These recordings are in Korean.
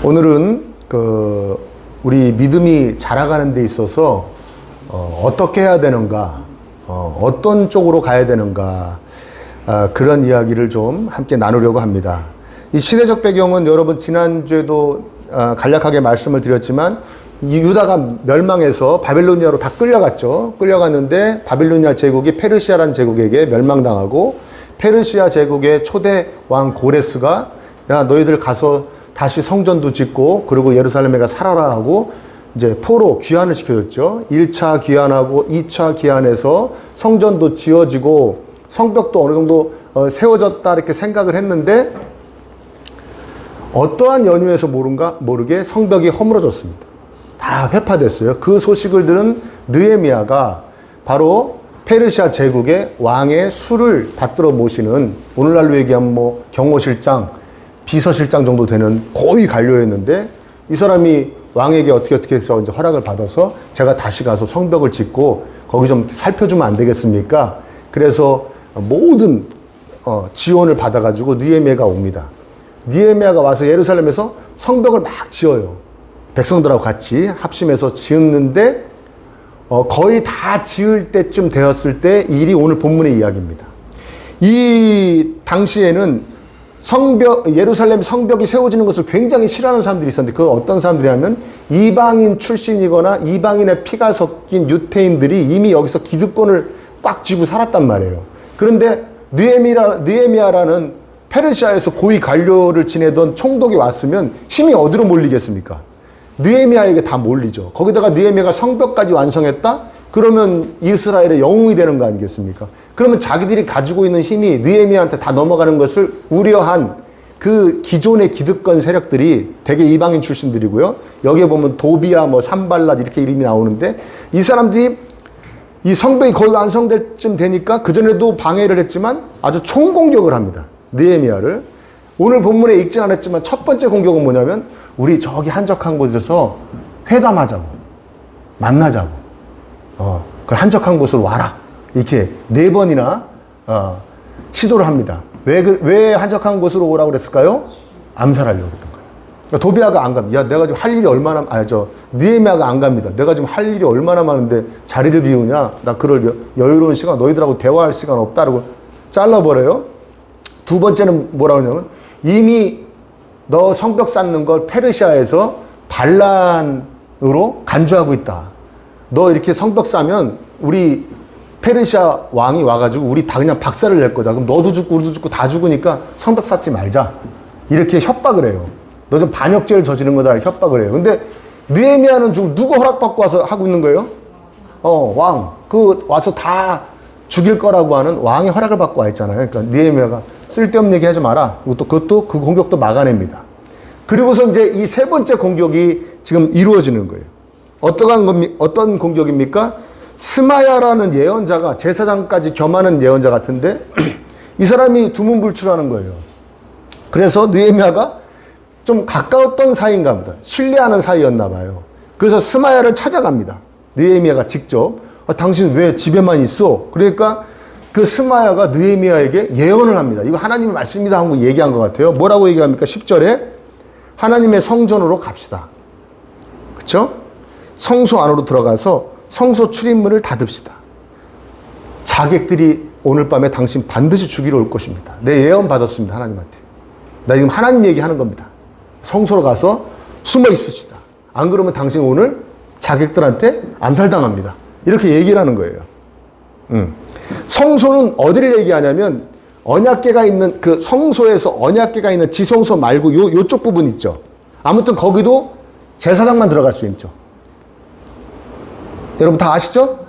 오늘은 우리 믿음이 자라가는 데 있어서 어떻게 해야 되는가, 어떤 쪽으로 가야 되는가, 그런 이야기를 좀 함께 나누려고 합니다. 이 시대적 배경은 여러분 지난주에도 간략하게 말씀을 드렸지만 이 유다가 멸망해서 바빌로니아로 다 끌려갔죠. 끌려갔는데 바빌로니아 제국이 페르시아라는 제국에게 멸망당하고, 페르시아 제국의 초대 왕 고레스가 야 너희들 가서 다시 성전도 짓고 그리고 예루살렘에 가 살아라 하고 이제 포로 귀환을 시켜줬죠. 1차 귀환하고 2차 귀환해서 성전도 지어지고 성벽도 어느 정도 세워졌다 이렇게 생각을 했는데, 어떠한 연유에서 모르게 성벽이 허물어졌습니다. 다 회파됐어요. 그 소식을 들은 느헤미야가 바로 페르시아 제국의 왕의 수를 받들어 모시는, 오늘날로 얘기하면 경호실장, 비서실장 정도 되는 고위 관료였는데, 이 사람이 왕에게 어떻게 해서 이제 허락을 받아서 제가 다시 가서 성벽을 짓고 거기 좀 살펴주면 안 되겠습니까? 그래서 모든 지원을 받아가지고 느헤미야가 옵니다. 느헤미야가 와서 예루살렘에서 성벽을 막 지어요. 백성들하고 같이 합심해서 지었는데 거의 다 지을 때쯤 되었을 때 일이 오늘 본문의 이야기입니다. 이 당시에는 예루살렘 성벽이 세워지는 것을 굉장히 싫어하는 사람들이 있었는데, 그 어떤 사람들이냐면 이방인 출신이거나 이방인의 피가 섞인 유태인들이 이미 여기서 기득권을 꽉 쥐고 살았단 말이에요. 그런데 느헤미야라는 페르시아에서 고위 관료를 지내던 총독이 왔으면 힘이 어디로 몰리겠습니까? 느헤미야에게 다 몰리죠. 거기다가 느헤미야가 성벽까지 완성했다? 그러면 이스라엘의 영웅이 되는 거 아니겠습니까? 그러면 자기들이 가지고 있는 힘이 느헤미야한테 다 넘어가는 것을 우려한 그 기존의 기득권 세력들이 대개 이방인 출신들이고요. 여기에 보면 도비야, 산발랏 이렇게 이름이 나오는데, 이 사람들이 이 성벽이 거의 완성될 쯤 되니까 그전에도 방해를 했지만 아주 총공격을 합니다. 느헤미야를. 오늘 본문에 읽진 않았지만 첫 번째 공격은 뭐냐면, 우리 저기 한적한 곳에서 회담하자고, 만나자고, 그 한적한 곳으로 와라, 이렇게 4번이나 시도를 합니다. 왜 한적한 곳으로 오라고 그랬을까요? 암살하려고 했던 거예요. 그러니까 도비야가 안 갑니다. 야, 내가 지금 할 일이 얼마나, 느헤미야가 안 갑니다. 내가 지금 할 일이 얼마나 많은데 자리를 비우냐? 나 그럴 여유로운 시간, 너희들하고 대화할 시간 없다라고 잘라버려요. 두 번째는 뭐라고 하냐면, 이미 너 성벽 쌓는 걸 페르시아에서 반란으로 간주하고 있다. 너 이렇게 성벽 쌓으면 우리 페르시아 왕이 와가지고 우리 다 그냥 박살을 낼 거다. 그럼 너도 죽고 우리도 죽고 다 죽으니까 성벽 쌓지 말자. 이렇게 협박을 해요. 너 지금 반역죄를 저지른 거다 협박을 해요. 근데 느헤미야는 지금 누구 허락받고 와서 하고 있는 거예요? 왕. 와서 다 죽일 거라고 하는 왕의 허락을 받고 와 있잖아요. 그러니까 느헤미야가 쓸데없는 얘기 하지 마라. 그것도 그 공격도 막아냅니다. 그리고서 이제 이 세 번째 공격이 지금 이루어지는 거예요. 어떤 공격입니까? 스마야라는 예언자가, 제사장까지 겸하는 예언자 같은데 이 사람이 두문불출하는 거예요. 그래서 느헤미야가 좀 가까웠던 사이인가 보다. 신뢰하는 사이였나 봐요. 그래서 스마야를 찾아갑니다. 느헤미야가 직접. 당신 왜 집에만 있어? 그러니까 그 스마야가 느헤미야에게 예언을 합니다. 이거 하나님의 말씀이다 하고 얘기한 것 같아요. 뭐라고 얘기합니까? 10절에 하나님의 성전으로 갑시다. 그렇죠? 성소 안으로 들어가서 성소 출입문을 닫읍시다. 자객들이 오늘 밤에 당신 반드시 죽이러 올 것입니다. 내 예언 받았습니다. 하나님한테. 나 지금 하나님 얘기하는 겁니다. 성소로 가서 숨어 있읍시다. 안 그러면 당신 오늘 자객들한테 암살당합니다. 이렇게 얘기를 하는 거예요. 성소는 어디를 얘기하냐면, 언약궤가 있는 그 성소에서 언약궤가 있는 지성소 말고 요쪽 부분 있죠. 아무튼 거기도 제사장만 들어갈 수 있죠. 여러분 다 아시죠?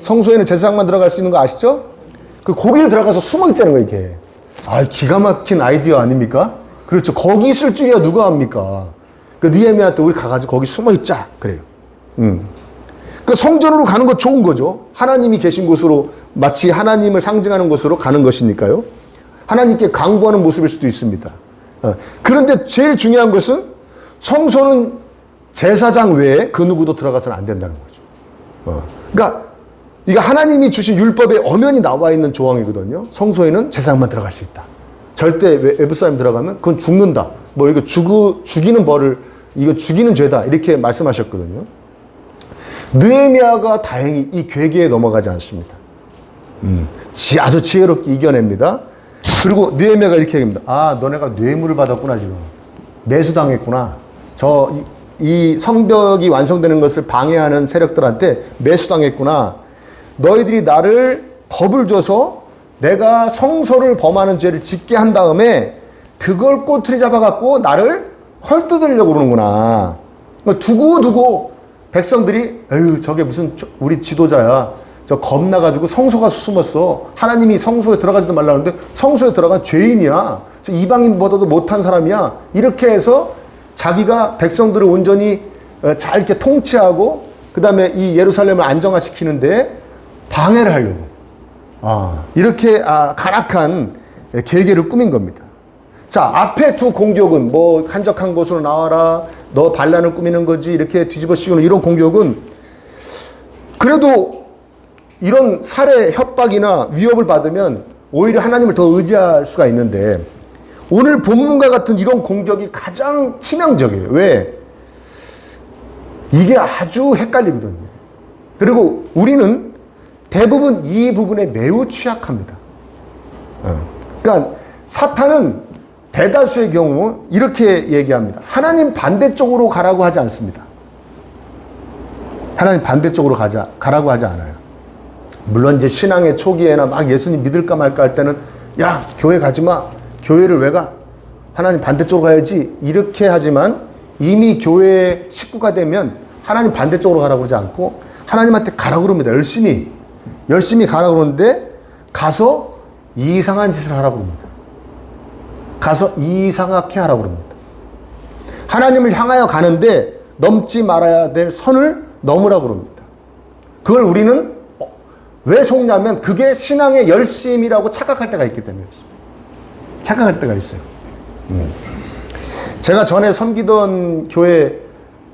성소에는 제사장만 들어갈 수 있는 거 아시죠? 거기를 들어가서 숨어 있자는 거예요, 이게. 기가 막힌 아이디어 아닙니까? 그렇죠. 거기 있을 줄이야 누가 합니까? 느헤미야한테 우리 가가지고 거기 숨어 있자. 그래요. 성전으로 가는 거 좋은 거죠. 하나님이 계신 곳으로, 마치 하나님을 상징하는 곳으로 가는 것이니까요. 하나님께 강구하는 모습일 수도 있습니다. 그런데 제일 중요한 것은 성소는 제사장 외에 그 누구도 들어가서는 안 된다는 거죠. 그러니까 이게 하나님이 주신 율법에 엄연히 나와 있는 조항이거든요. 성소에는 제사장만 들어갈 수 있다. 절대 외부 사람 들어가면 그건 죽는다. 이거 죽이는 벌을 이거 죽이는 죄다 이렇게 말씀하셨거든요. 느헤미야가 다행히 이 괴계에 넘어가지 않습니다. 아주 지혜롭게 이겨냅니다. 그리고 느헤미야가 이렇게 얘기합니다. 아, 너네가 뇌물을 받았구나. 지금 매수당했구나. 이 성벽이 완성되는 것을 방해하는 세력들한테 매수당했구나. 너희들이 나를 겁을 줘서 내가 성소를 범하는 죄를 짓게 한 다음에 그걸 꼬투리 잡아갖고 나를 헐뜯으려고 그러는구나. 두고두고 백성들이 에휴 저게 무슨 우리 지도자야. 저 겁나가지고 성소가 숨었어. 하나님이 성소에 들어가지도 말라는데 성소에 들어간 죄인이야. 저 이방인보다도 못한 사람이야. 이렇게 해서 자기가 백성들을 온전히 잘 이렇게 통치하고 그 다음에 이 예루살렘을 안정화시키는데 방해를 하려고. 이렇게 간악한 계획을 꾸민 겁니다. 자, 앞에 두 공격은 뭐 한적한 곳으로 나와라. 너 반란을 꾸미는 거지. 이렇게 뒤집어 씌우는 이런 공격은 그래도 이런 살해, 협박이나 위협을 받으면 오히려 하나님을 더 의지할 수가 있는데 오늘 본문과 같은 이런 공격이 가장 치명적이에요. 왜? 이게 아주 헷갈리거든요. 그리고 우리는 대부분 이 부분에 매우 취약합니다. 그러니까 사탄은 대다수의 경우 이렇게 얘기합니다. 하나님 반대쪽으로 가라고 하지 않습니다. 하나님 반대쪽으로 가라고 하지 않아요. 물론 이제 신앙의 초기에나 막 예수님 믿을까 말까 할 때는 야, 교회 가지 마. 교회를 왜 가? 하나님 반대쪽으로 가야지. 이렇게 하지만 이미 교회의 식구가 되면 하나님 반대쪽으로 가라고 그러지 않고 하나님한테 가라고 그럽니다. 열심히 가라고 그러는데 가서 이상한 짓을 하라고 그럽니다. 가서 이상하게 하라고 그럽니다. 하나님을 향하여 가는데 넘지 말아야 될 선을 넘으라고 그럽니다. 그걸 우리는 왜 속냐면 그게 신앙의 열심이라고 착각할 때가 있기 때문에 그렇습니다. 착각할 때가 있어요. 제가 전에 섬기던 교회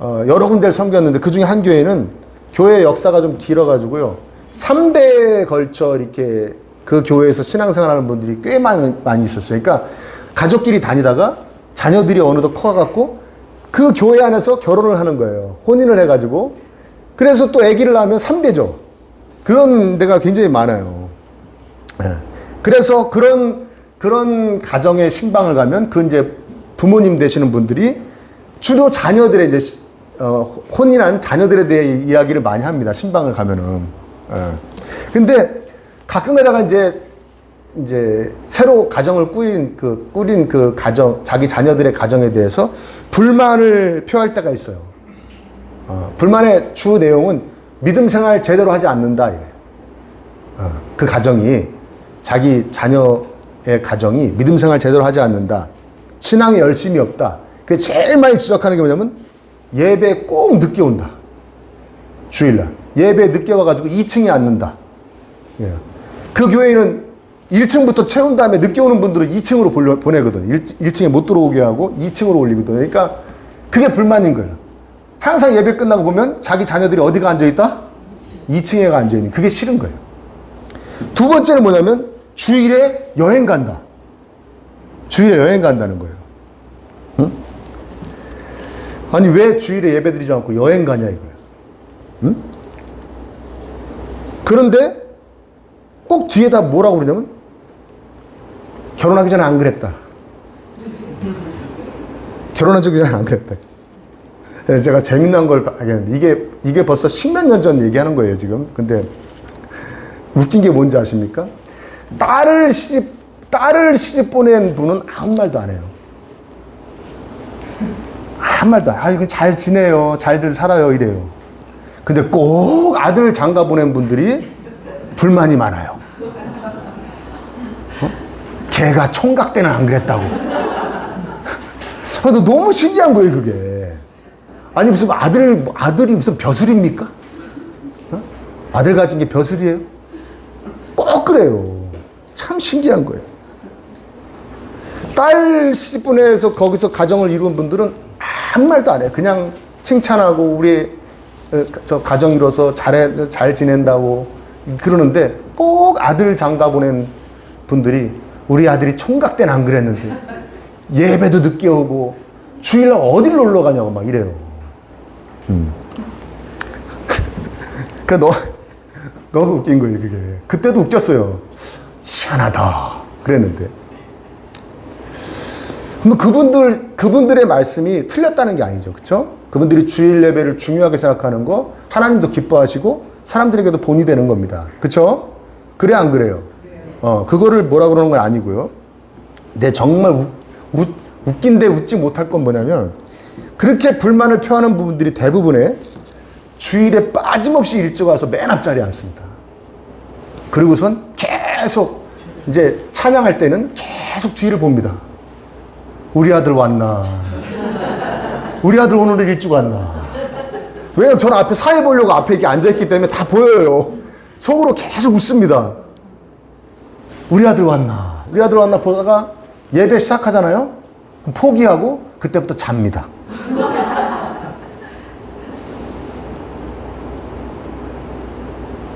여러 군데를 섬겼는데 그 중에 한 교회는 교회 역사가 좀 길어가지고요. 3대에 걸쳐 이렇게 그 교회에서 신앙생활하는 분들이 꽤 많이 있었어요. 그러니까 가족끼리 다니다가 자녀들이 어느덧 커갖고 그 교회 안에서 결혼을 하는 거예요. 혼인을 해가지고. 그래서 또 아기를 낳으면 3대죠. 그런 데가 굉장히 많아요. 그래서 그런 가정의 신방을 가면 그 이제 부모님 되시는 분들이 주로 자녀들의 이제 혼인한 자녀들에 대해 이야기를 많이 합니다. 신방을 가면은. 근데 가끔 가다가 이제 새로 가정을 꾸린 그 가정, 자기 자녀들의 가정에 대해서 불만을 표할 때가 있어요. 불만의 주 내용은 믿음 생활 제대로 하지 않는다. 그 가정이, 자기 자녀의 가정이 믿음 생활 제대로 하지 않는다. 신앙에 열심이 없다. 그 제일 많이 지적하는 게 뭐냐면 예배 꼭 늦게 온다. 주일날. 예배 늦게 와가지고 2층에 앉는다. 그 교회는 1층부터 채운 다음에 늦게 오는 분들은 2층으로 보내거든. 1층에 못 들어오게 하고 2층으로 올리거든. 그러니까 그게 불만인 거예요. 항상 예배 끝나고 보면 자기 자녀들이 어디가 앉아있다? 2층에가 앉아있는. 그게 싫은 거예요. 두 번째는 뭐냐면 주일에 여행 간다. 주일에 여행 간다는 거예요. 응? 아니 왜 주일에 예배 드리지 않고 여행 가냐 이거예요. 응? 그런데 꼭 뒤에다 뭐라고 그러냐면 결혼하기 전에 안 그랬다. 결혼하기 전에 안 그랬다. 제가 재미난 걸 발견했는데 이게 벌써 10몇 년 전 얘기하는 거예요 지금. 근데 웃긴 게 뭔지 아십니까? 딸을 시집 보낸 분은 아무 말도 안 해요. 아무 말도 안 해요. 이건 잘 지내요. 잘들 살아요. 이래요. 근데 꼭 아들 장가 보낸 분들이 불만이 많아요. 걔가 총각 때는 안 그랬다고. 너무 신기한 거예요, 그게. 아니, 무슨 아들이 무슨 벼슬입니까? 아들 가진 게 벼슬이에요? 꼭 그래요. 참 신기한 거예요. 딸 시집 보내서 거기서 가정을 이룬 분들은 아무 말도 안 해요. 그냥 칭찬하고 우리 저 가정 이뤄서 잘 지낸다고 그러는데 꼭 아들 장가 보낸 분들이 우리 아들이 총각 때는 안 그랬는데 예배도 늦게 오고 주일날 어딜 놀러 가냐고 막 이래요. 그러니까 너무 웃긴 거예요, 그게. 그때도 웃겼어요. 희한하다. 그랬는데. 그분들의 말씀이 틀렸다는 게 아니죠. 그쵸? 그분들이 주일 예배를 중요하게 생각하는 거, 하나님도 기뻐하시고, 사람들에게도 본이 되는 겁니다. 그쵸? 그래, 안 그래요? 그거를 뭐라 그러는 건 아니고요. 근데 정말 웃긴데 웃지 못할 건 뭐냐면, 그렇게 불만을 표하는 부분들이 대부분의 주일에 빠짐없이 일찍 와서 맨 앞자리에 앉습니다. 그리고선 계속 이제 찬양할 때는 계속 뒤를 봅니다. 우리 아들 왔나? 우리 아들 오늘 일찍 왔나? 왜냐면 저는 앞에 사회 보려고 앞에 이렇게 앉아있기 때문에 다 보여요. 속으로 계속 웃습니다. 우리 아들 왔나? 우리 아들 왔나 보다가 예배 시작하잖아요? 그럼 포기하고 그때부터 잡니다.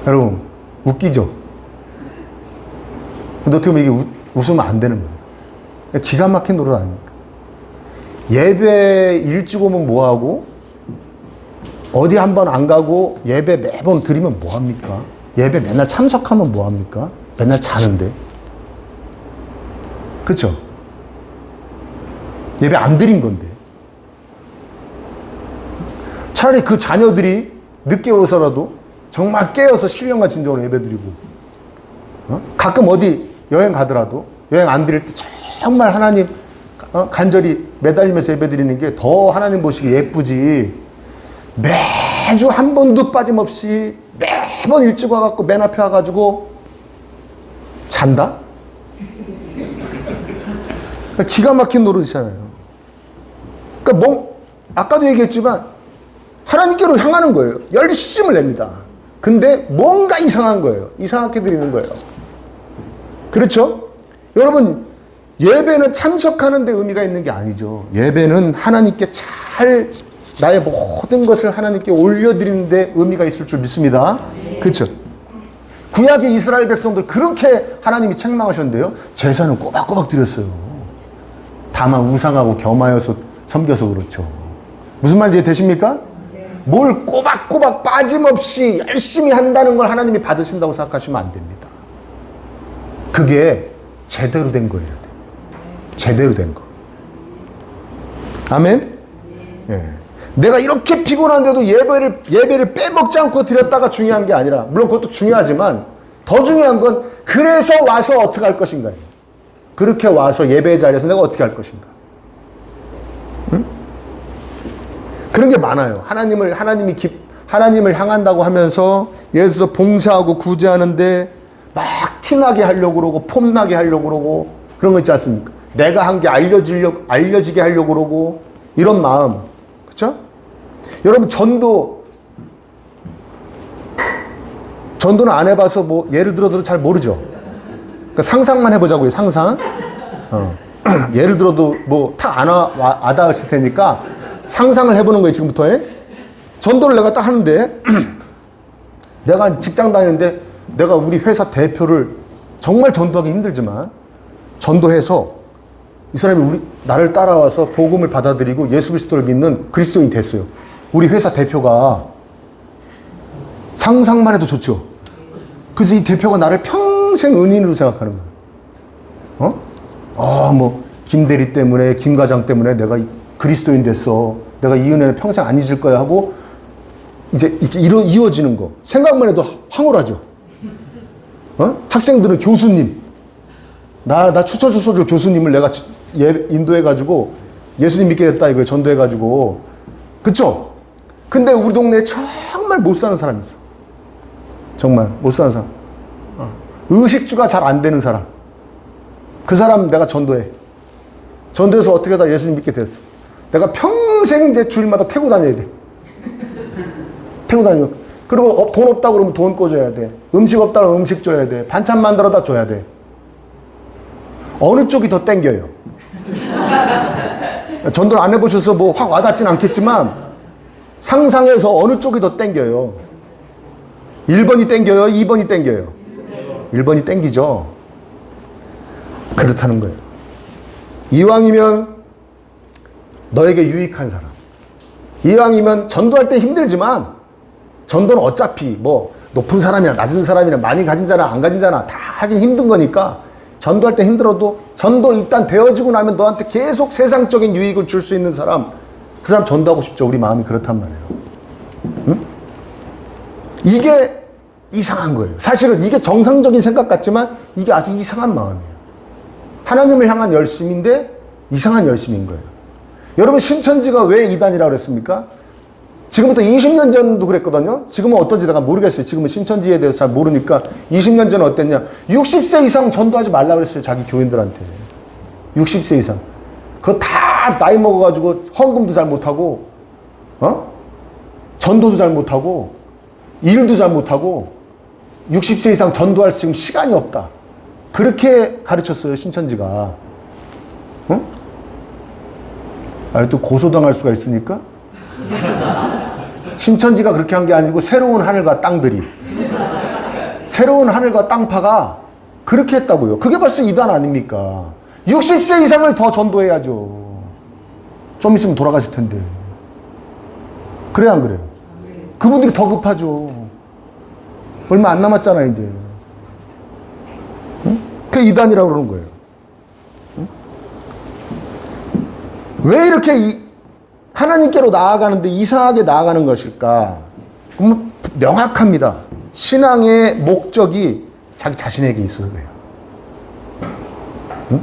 여러분, 웃기죠? 근데 어떻게 보면 이게 웃으면 안 되는 거예요. 기가 막힌 노릇 아닙니까? 예배 일찍 오면 뭐하고, 어디 한번 안 가고 예배 매번 드리면 뭐합니까? 예배 맨날 참석하면 뭐합니까? 맨날 자는데. 그쵸? 예배 안 드린 건데. 차라리 그 자녀들이 늦게 오서라도 정말 깨어서 신령과 진정으로 예배 드리고, 가끔 어디 여행 가더라도 여행 안 드릴 때 정말 하나님 간절히 매달리면서 예배 드리는 게 더 하나님 보시기 예쁘지. 매주 한 번도 빠짐없이 매번 일찍 와갖고 맨 앞에 와가지고 잔다? 그러니까 기가 막힌 노릇이잖아요. 그러니까 아까도 얘기했지만 하나님께로 향하는 거예요. 열심을 냅니다. 근데 뭔가 이상한 거예요. 이상하게 드리는 거예요. 그렇죠? 여러분, 예배는 참석하는 데 의미가 있는 게 아니죠. 예배는 하나님께 잘 나의 모든 것을 하나님께 올려드리는 데 의미가 있을 줄 믿습니다. 그렇죠? 구약의 이스라엘 백성들 그렇게 하나님이 책망하셨는데요. 제사는 꼬박꼬박 드렸어요. 다만 우상하고 겸하여서 섬겨서 그렇죠. 무슨 말인지 되십니까? 뭘 꼬박꼬박 빠짐없이 열심히 한다는 걸 하나님이 받으신다고 생각하시면 안 됩니다. 그게 제대로 된 거예요. 제대로 된 거. 아멘? 예. 내가 이렇게 피곤한데도 예배를 빼먹지 않고 드렸다가 중요한 게 아니라, 물론 그것도 중요하지만 더 중요한 건 그래서 와서 어떻게 할 것인가요? 그렇게 와서 예배 자리에서 내가 어떻게 할 것인가? 응? 그런 게 많아요. 하나님을 향한다고 하면서 예를 들어서 봉사하고 구제하는데 막 티나게 하려고 그러고 폼나게 하려고 그러고 그런 거 있지 않습니까? 내가 한 게 알려지게 하려고 그러고 이런 마음. 그렇죠? 여러분 전도는 안 해봐서 뭐 예를 들어도 잘 모르죠. 그러니까 상상만 해보자고요. 상상. 예를 들어도 뭐 다 안 와닿으실 테니까 상상을 해보는 거예요. 지금부터. 전도를 내가 딱 하는데 내가 직장 다니는데 내가 우리 회사 대표를 정말 전도하기 힘들지만 전도해서 이 사람이 나를 따라와서 복음을 받아들이고 예수 그리스도를 믿는 그리스도인이 됐어요. 우리 회사 대표가 상상만 해도 좋죠. 그래서 이 대표가 나를 평생 은인으로 생각하는 거예요. 뭐 김대리 때문에 김 과장 때문에 내가 그리스도인 됐어. 내가 이 은혜는 평생 안 잊을 거야 하고 이제 이렇게 이어지는 거 생각만 해도 황홀하죠. 학생들은 교수님, 나 추천서 줄 교수님을 내가 인도해가지고 예수님 믿게 됐다 이거예요. 전도해가지고. 그쵸? 근데 우리 동네에 정말 못 사는 사람이 있어. 정말 못 사는 사람. 의식주가 잘 안 되는 사람. 그 사람 내가 전도해. 전도해서 어떻게 다 예수님 믿게 됐어. 내가 평생 이제 주일마다 태고 다녀야 돼. 태고 다니면. 그리고 돈 없다 그러면 돈 꿔줘야 돼. 음식 없다 그러면 음식 줘야 돼. 반찬 만들어다 줘야 돼. 어느 쪽이 더 땡겨요? 전도를 안 해보셔서 뭐 확 와닿진 않겠지만 상상해서 어느 쪽이 더 땡겨요? 1번이 땡겨요? 2번이 땡겨요? 1번이 땡기죠. 그렇다는 거예요. 이왕이면 너에게 유익한 사람. 이왕이면 전도할 때 힘들지만 전도는 어차피 뭐 높은 사람이나 낮은 사람이나 많이 가진 자나 안 가진 자나 다 하긴 힘든 거니까 전도할 때 힘들어도 전도 일단 되어지고 나면 너한테 계속 세상적인 유익을 줄 수 있는 사람, 그 사람 전도하고 싶죠. 우리 마음이 그렇단 말이에요. 응? 이게 이상한 거예요. 사실은 이게 정상적인 생각 같지만 이게 아주 이상한 마음이에요. 하나님을 향한 열심인데 이상한 열심인 거예요. 여러분, 신천지가 왜 이단이라고 그랬습니까? 지금부터 20년 전도 그랬거든요. 지금은 어떤지 내가 모르겠어요. 지금은 신천지에 대해서 잘 모르니까 20년 전은 어땠냐. 60세 이상 전도하지 말라고 그랬어요. 자기 교인들한테. 60세 이상. 그거 다 나이 먹어가지고 헌금도 잘 못하고, 전도도 잘 못하고, 일도 잘 못하고, 60세 이상 전도할 지금 시간이 없다. 그렇게 가르쳤어요. 신천지가. 응? 또 고소당할 수가 있으니까? 신천지가 그렇게 한 게 아니고 새로운 하늘과 땅들이, 새로운 하늘과 땅파가 그렇게 했다고요. 그게 벌써 이단 아닙니까? 60세 이상을 더 전도해야죠. 좀 있으면 돌아가실 텐데. 그래요, 안 그래요? 그분들이 더 급하죠. 얼마 안 남았잖아 이제. 응? 그게 이단이라고 그러는 거예요. 응? 왜 이렇게 하나님께로 나아가는데 이상하게 나아가는 것일까? 그러면 명확합니다. 신앙의 목적이 자기 자신에게 있어서 그래요. 응?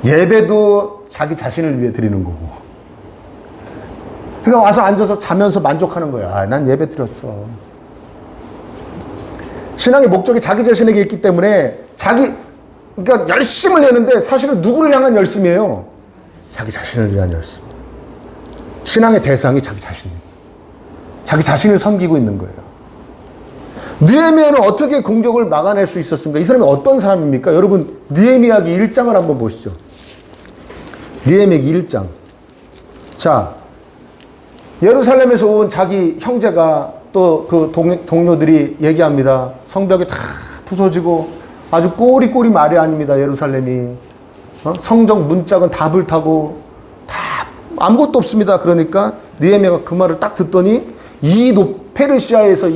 예배도 자기 자신을 위해 드리는 거고. 그러니까 와서 앉아서 자면서 만족하는 거야. 아, 난 예배 드렸어. 신앙의 목적이 자기 자신에게 있기 때문에 그러니까 열심을 내는데 사실은 누구를 향한 열심이에요? 자기 자신을 위한 열심. 신앙의 대상이 자기 자신이에요. 자기 자신을 섬기고 있는 거예요. 느헤미야는 어떻게 공격을 막아낼 수 있었습니까? 이 사람이 어떤 사람입니까? 여러분, 느헤미야기 1장을 한번 보시죠. 느헤미야기 1장. 자, 예루살렘에서 온 자기 형제가 또 그 동료들이 얘기합니다. 성벽이 다 부서지고 아주 꼬리꼬리 말이 아닙니다. 예루살렘이. 성정 문짝은 다 불타고 다 아무것도 없습니다. 그러니까 느헤미야가 그 말을 딱 듣더니 페르시아에서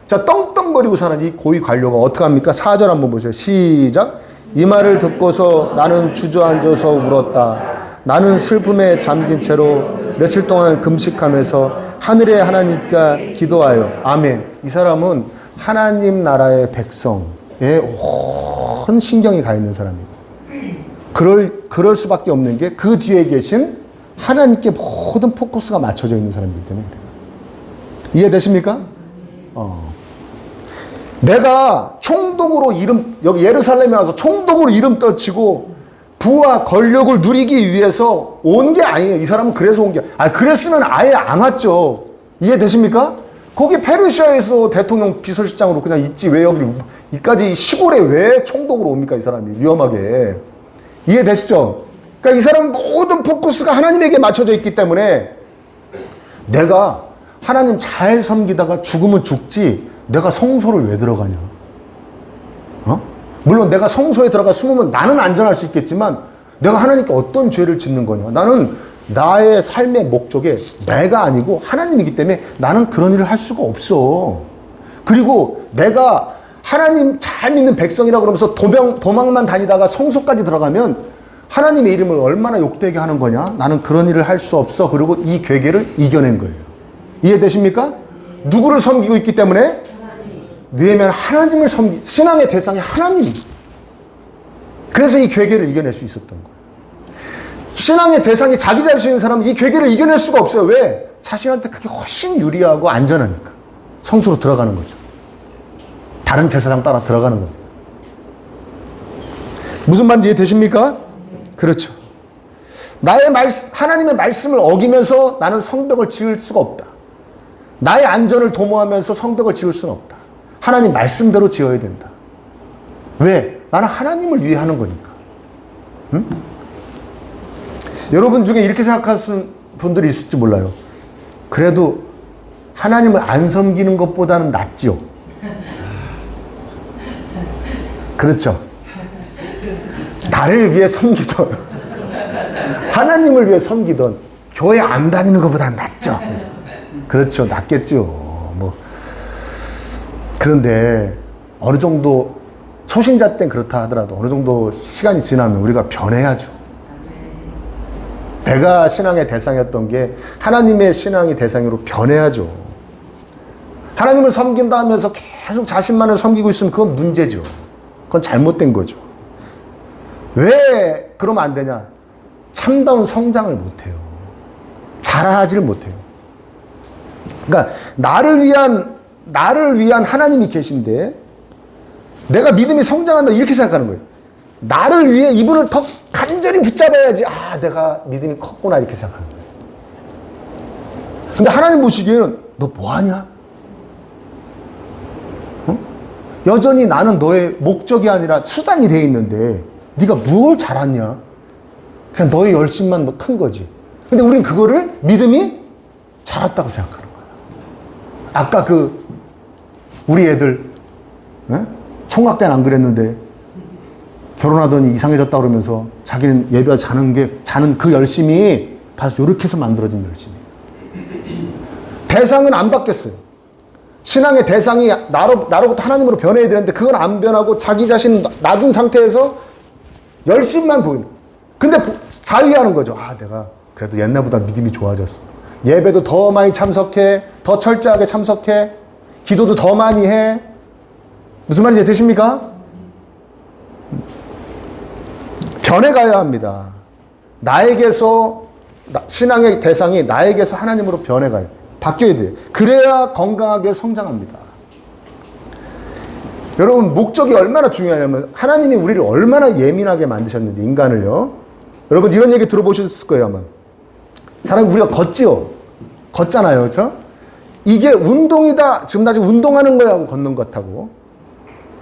떵떵거리고 사는 이 고위 관료가 어떻게 합니까? 4절 한번 보세요. 시작. 이 말을 듣고서 나는 주저앉아서 울었다. 나는 슬픔에 잠긴 채로 며칠 동안 금식하면서 하늘의 하나님께 기도하여. 아멘. 이 사람은 하나님 나라의 백성에 온 신경이 가 있는 사람이고, 그럴 수밖에 없는 게 그 뒤에 계신 하나님께 모든 포커스가 맞춰져 있는 사람이기 때문에 그래요. 이해되십니까? 내가 총독으로 여기 예루살렘에 와서 총독으로 이름 떨치고 부와 권력을 누리기 위해서 온 게 아니에요. 이 사람은 그래서 온 게, 그랬으면 아예 안 왔죠. 이해되십니까? 거기 페르시아에서 대통령 비서실장으로 그냥 있지, 왜 여기까지 시골에 왜 총독으로 옵니까? 이 사람이 위험하게. 이해되시죠? 그러니까 이 사람 모든 포커스가 하나님에게 맞춰져 있기 때문에 내가 하나님 잘 섬기다가 죽으면 죽지 내가 성소를 왜 들어가냐? 물론 내가 성소에 들어가 숨으면 나는 안전할 수 있겠지만 내가 하나님께 어떤 죄를 짓는 거냐? 나는 나의 삶의 목적에 내가 아니고 하나님이기 때문에 나는 그런 일을 할 수가 없어. 그리고 내가 하나님 잘 믿는 백성이라고 그러면서 도망만 다니다가 성소까지 들어가면 하나님의 이름을 얼마나 욕되게 하는 거냐? 나는 그런 일을 할 수 없어. 그리고 이 괴계를 이겨낸 거예요. 이해되십니까? 누구를 섬기고 있기 때문에? 느헤미야는 하나님을 신앙의 대상이 하나님. 그래서 이 괴계를 이겨낼 수 있었던 거예요. 신앙의 대상이 자기 자신인 사람은 이 괴계를 이겨낼 수가 없어요. 왜? 자신한테 그게 훨씬 유리하고 안전하니까. 성소로 들어가는 거죠. 다른 제사장 따라 들어가는 겁니다. 무슨 말인지 이해되십니까? 그렇죠. 하나님의 말씀을 어기면서 나는 성벽을 지을 수가 없다. 나의 안전을 도모하면서 성벽을 지을 수는 없다. 하나님 말씀대로 지어야 된다. 왜? 나는 하나님을 위해 하는 거니까. 응? 여러분 중에 이렇게 생각하시는 분들이 있을지 몰라요. 그래도 하나님을 안 섬기는 것보다는 낫지요. 그렇죠. 나를 위해 섬기던, 하나님을 위해 섬기던, 교회 안 다니는 것보다 낫죠. 그렇죠. 낫겠죠. 뭐. 그런데 어느 정도 초신자 땐 그렇다 하더라도 어느 정도 시간이 지나면 우리가 변해야죠. 내가 신앙의 대상이었던 게 하나님의 신앙의 대상으로 변해야죠. 하나님을 섬긴다 하면서 계속 자신만을 섬기고 있으면 그건 문제죠. 그건 잘못된 거죠. 왜 그러면 안 되냐? 참다운 성장을 못해요. 자라지를 못해요. 그러니까 나를 위한 하나님이 계신데 내가 믿음이 성장한다 이렇게 생각하는 거예요. 나를 위해 이분을 더 간절히 붙잡아야지. 아, 내가 믿음이 컸구나 이렇게 생각하는 거예요. 근데 하나님 보시기에는 너 뭐하냐? 어? 여전히 나는 너의 목적이 아니라 수단이 되어 있는데 네가 뭘 잘하냐? 그냥 너의 열심만 큰 거지. 근데 우린 그거를 믿음이 자랐다고 생각하는 거야. 아까 우리 애들 총각 때는 안 그랬는데 결혼하더니 이상해졌다 그러면서 자기는 예배 자는 그 열심이 다 이렇게 해서 만들어진 열심이에요. 대상은 안 바뀌었어요. 신앙의 대상이 나로부터 하나님으로 변해야 되는데 그건 안 변하고 자기 자신 놔둔 상태에서 열심만 보이는. 근데 자유하는 거죠. 아, 내가 그래도 옛날보다 믿음이 좋아졌어. 예배도 더 많이 참석해. 더 철저하게 참석해. 기도도 더 많이 해. 무슨 말인지 되십니까? 변해가야 합니다. 나에게서 신앙의 대상이 나에게서 하나님으로 변해가야 돼요. 바뀌어야 돼요. 그래야 건강하게 성장합니다. 여러분 목적이 얼마나 중요하냐면 하나님이 우리를 얼마나 예민하게 만드셨는지 인간을요. 여러분 이런 얘기 들어보셨을 거예요 아마. 사람이 우리가 걷지요. 걷잖아요. 그렇죠? 이게 운동이다. 지금 나 지금 운동하는 거야 하고 걷는 것하고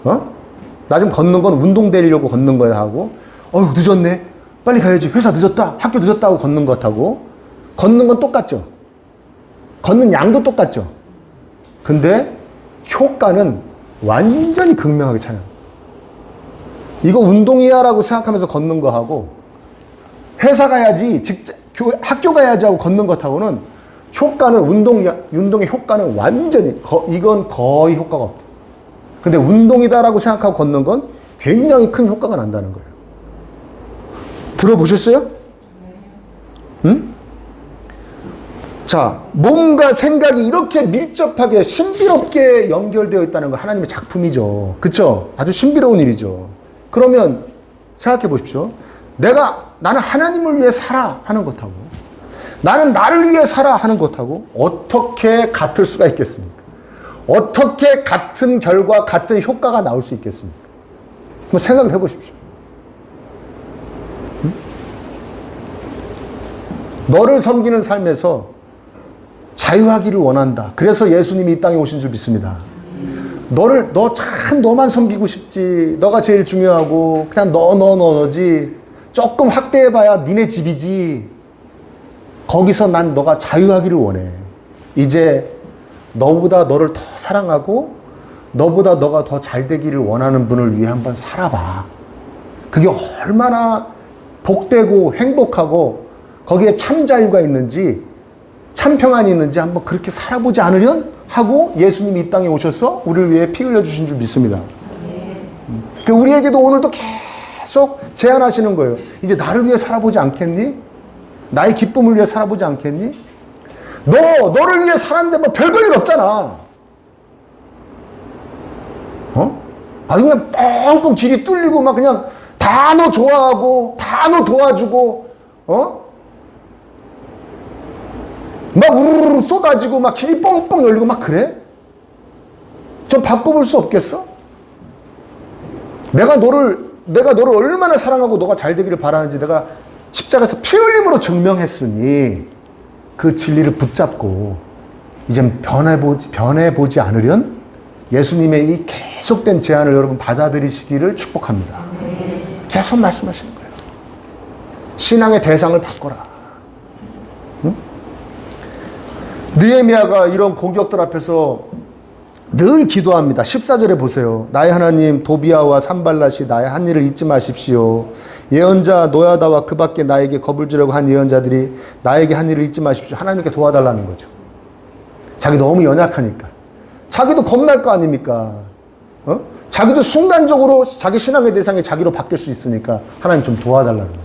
나 지금 걷는 건 운동되려고 걷는 거야 하고 늦었네. 빨리 가야지. 회사 늦었다. 학교 늦었다 하고 걷는 것하고 걷는 건 똑같죠. 걷는 양도 똑같죠. 근데 효과는 완전히 극명하게 차이나요. 이거 운동이야 라고 생각하면서 걷는 거하고 회사 가야지, 학교 가야지 하고 걷는 것하고는 효과는 운동의 효과는 완전히 이건 거의 효과가 없다. 근데 운동이다라고 생각하고 걷는 건 굉장히 큰 효과가 난다는 거예요. 들어보셨어요? 응? 자, 몸과 생각이 이렇게 밀접하게 신비롭게 연결되어 있다는 거 하나님의 작품이죠. 그렇죠? 아주 신비로운 일이죠. 그러면 생각해 보십시오. 나는 하나님을 위해 살아 하는 것하고 나는 나를 위해 살아 하는 것하고 어떻게 같을 수가 있겠습니까? 어떻게 같은 결과, 같은 효과가 나올 수 있겠습니까? 한번 생각을 해보십시오. 응? 너를 섬기는 삶에서 자유하기를 원한다. 그래서 예수님이 이 땅에 오신 줄 믿습니다. 너만 섬기고 싶지. 너가 제일 중요하고 그냥 너지. 조금 확대해봐야 니네 집이지. 거기서 난 너가 자유하기를 원해. 이제 너보다 너를 더 사랑하고 너보다 너가 더 잘 되기를 원하는 분을 위해 한번 살아봐. 그게 얼마나 복되고 행복하고 거기에 참 자유가 있는지 참 평안이 있는지 한번 그렇게 살아보지 않으련? 하고 예수님이 이 땅에 오셔서 우리를 위해 피 흘려주신 줄 믿습니다. 우리에게도 오늘도 계속 제안하시는 거예요. 이제 나를 위해 살아보지 않겠니? 나의 기쁨을 위해 살아보지 않겠니? 너를 위해 살았는데 뭐 별볼 일 없잖아. 아주 그냥 뻥뻥 길이 뚫리고 막 그냥 다 너 좋아하고 다 너 도와주고 막 우르르 쏟아지고 막 길이 뻥뻥 열리고 막 그래? 좀 바꿔볼 수 없겠어? 내가 너를 얼마나 사랑하고 너가 잘 되기를 바라는지 내가 십자가에서 피 흘림으로 증명했으니 그 진리를 붙잡고 이젠 변해보지 않으련? 예수님의 이 계속된 제안을 여러분 받아들이시기를 축복합니다. 계속 말씀하시는 거예요. 신앙의 대상을 바꿔라. 응? 느헤미야가 이런 공격들 앞에서 늘 기도합니다. 14절에 보세요. 나의 하나님 도비아와 산발랏이 나의 한 일을 잊지 마십시오. 예언자 노야다와 그 밖에 나에게 겁을 주려고 한 예언자들이 나에게 한 일을 잊지 마십시오. 하나님께 도와달라는 거죠. 자기 너무 연약하니까. 자기도 겁날 거 아닙니까? 자기도 순간적으로 자기 신앙의 대상이 자기로 바뀔 수 있으니까 하나님 좀 도와달라는 거죠.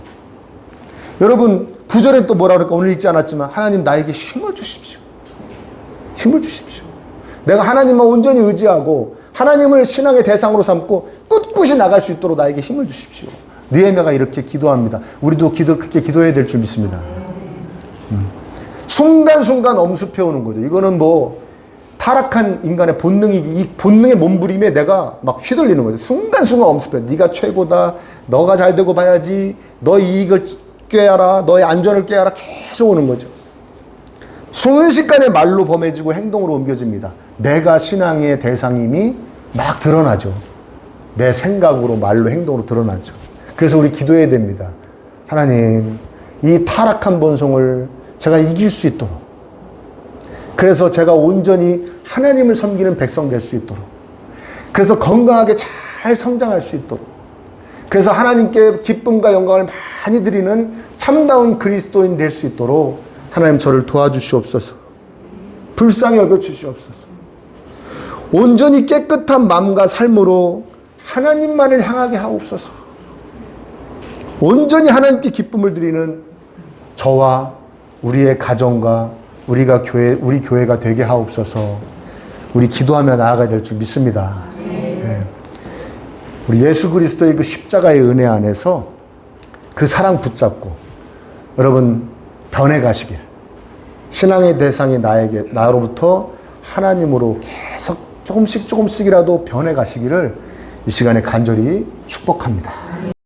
여러분 9절에 또 뭐라 그럴까? 오늘 읽지 않았지만 하나님 나에게 힘을 주십시오. 힘을 주십시오. 내가 하나님만 온전히 의지하고 하나님을 신앙의 대상으로 삼고 꿋꿋이 나갈 수 있도록 나에게 힘을 주십시오. 느헤미야가 이렇게 기도합니다. 우리도 그렇게 기도해야 될 줄 믿습니다. 순간순간 엄습해오는 거죠. 이거는 뭐 타락한 인간의 본능이, 이 본능의 몸부림에 내가 막 휘둘리는 거죠. 순간순간 엄습해. 네가 최고다. 너가 잘 되고 봐야지. 너의 이익을 꾀하라. 너의 안전을 꾀하라. 계속 오는 거죠. 순식간에 말로 범해지고 행동으로 옮겨집니다. 내가 신앙의 대상임이 막 드러나죠. 내 생각으로 말로 행동으로 드러나죠. 그래서 우리 기도해야 됩니다. 하나님, 이 타락한 본성을 제가 이길 수 있도록, 그래서 제가 온전히 하나님을 섬기는 백성 될 수 있도록, 그래서 건강하게 잘 성장할 수 있도록, 그래서 하나님께 기쁨과 영광을 많이 드리는 참다운 그리스도인 될 수 있도록 하나님 저를 도와주시옵소서. 불쌍히 여겨주시옵소서. 온전히 깨끗한 마음과 삶으로 하나님만을 향하게 하옵소서. 온전히 하나님께 기쁨을 드리는 저와 우리의 가정과 우리 교회가 되게 하옵소서. 우리 기도하며 나아가야 될 줄 믿습니다. 네. 우리 예수 그리스도의 그 십자가의 은혜 안에서 그 사랑 붙잡고 여러분 변해가시길, 신앙의 대상이 나로부터 하나님으로 계속 조금씩이라도 변해가시기를 이 시간에 간절히 축복합니다.